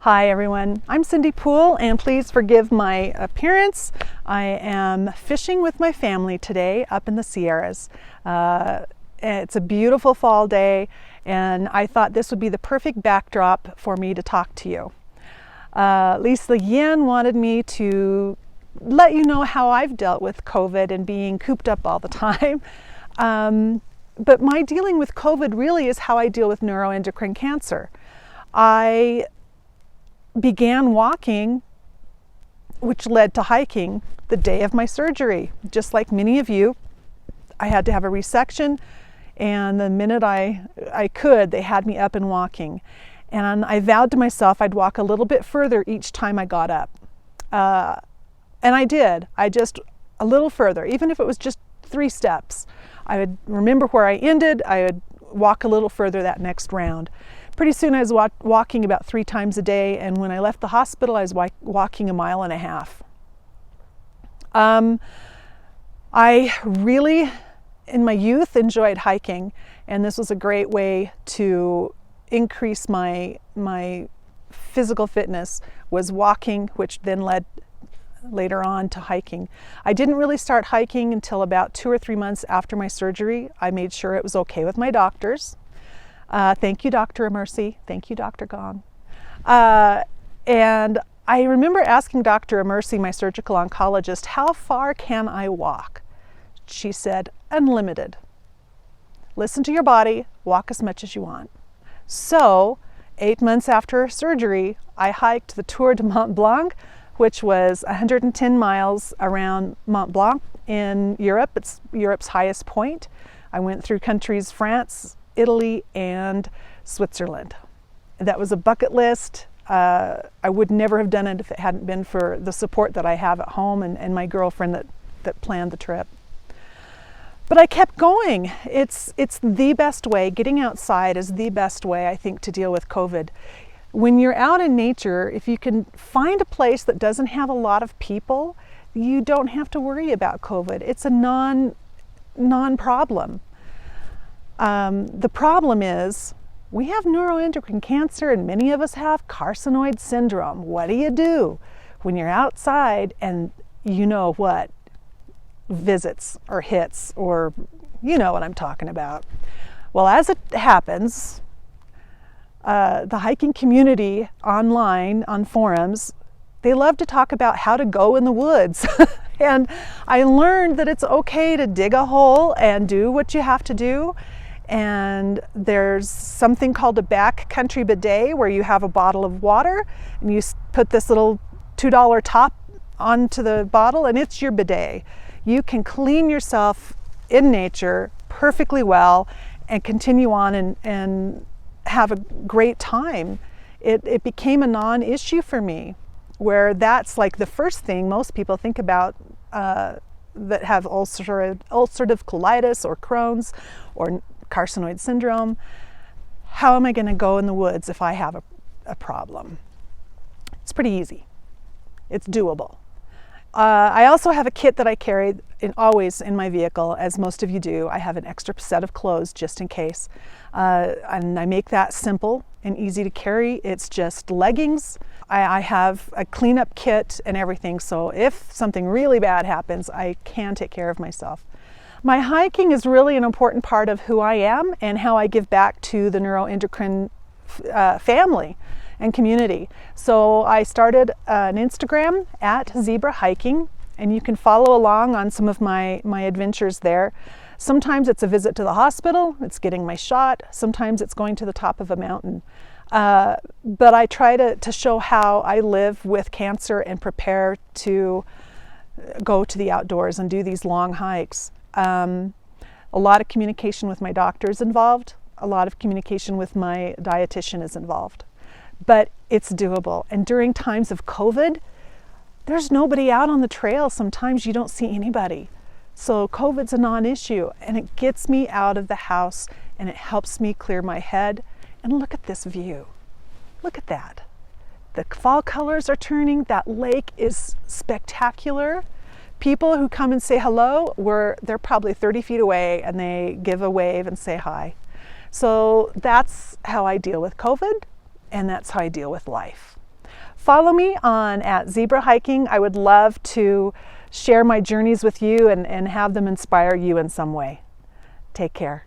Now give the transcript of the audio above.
Hi everyone, I'm Cindy Poole and please forgive my appearance. I am fishing with my family today up in the Sierras. It's a beautiful fall day and I thought this would be the perfect backdrop for me to talk to you. Lisa Yin wanted me to let you know how I've dealt with COVID and being cooped up all the time. But my dealing with COVID really is how I deal with neuroendocrine cancer. I began walking, which led to hiking the day of my surgery. Just like many of you, I had to have a resection, and the minute I could, they had me up and walking. And I vowed to myself I'd walk a little bit further each time I got up. And I did. I just a little further, even if it was just 3 steps. I would remember where I ended, I would walk a little further that next round. Pretty soon I was walking about 3 times a day, and when I left the hospital I was walking 1.5 miles. I really, in my youth, enjoyed hiking, and this was a great way to increase my physical fitness, was walking, which then led later on to hiking. I didn't really start hiking until about 2 or 3 months after my surgery. I made sure it was okay with my doctors. Thank you, Dr. Mercy. Thank you, Dr. Gong. And I remember asking Dr. Mercy, my surgical oncologist, how far can I walk? She said, unlimited. Listen to your body, walk as much as you want. So, 8 months after surgery, I hiked the Tour de Mont Blanc, which was 110 miles around Mont Blanc in Europe. It's Europe's highest point. I went through countries France, Italy, and Switzerland. That was a bucket list. I would never have done it if it hadn't been for the support that I have at home and my girlfriend that planned the trip. But I kept going. It's the best way. Getting outside is the best way, I think, to deal with COVID. When you're out in nature, if you can find a place that doesn't have a lot of people, you don't have to worry about COVID. It's a non-problem. The problem is we have neuroendocrine cancer and many of us have carcinoid syndrome. What do you do when you're outside and you know what? Visits or hits, or you know what I'm talking about. Well, as it happens, the hiking community online on forums, they love to talk about how to go in the woods. And I learned that it's okay to dig a hole and do what you have to do. And there's something called a backcountry bidet where you have a bottle of water and you put this little $2 top onto the bottle and it's your bidet. You can clean yourself in nature perfectly well and continue on and have a great time. It became a non-issue for me, where that's like the first thing most people think about that have ulcerative colitis or Crohn's or carcinoid syndrome. How am I going to go in the woods if I have a problem? It's pretty easy. It's doable. I also have a kit that I carry always in my vehicle, as most of you do. I have an extra set of clothes just in case. And I make that simple and easy to carry. It's just leggings. I have a cleanup kit and everything, so if something really bad happens, I can take care of myself. My hiking is really an important part of who I am and how I give back to the neuroendocrine family and community. So I started an Instagram at Zebra Hiking, and you can follow along on some of my adventures there. Sometimes it's a visit to the hospital, it's getting my shot, sometimes it's going to the top of a mountain. But I try to show how I live with cancer and prepare to go to the outdoors and do these long hikes. A lot of communication with my doctor is involved, a lot of communication with my dietitian is involved. But it's doable. And during times of COVID, there's nobody out on the trail. Sometimes you don't see anybody. So COVID's a non-issue, and it gets me out of the house and it helps me clear my head. And look at this view. Look at that. The fall colors are turning. That lake is spectacular. People who come and say hello, they're probably 30 feet away and they give a wave and say hi. So that's how I deal with COVID, and that's how I deal with life. Follow me on @Zebra Hiking. I would love to share my journeys with you and have them inspire you in some way. Take care.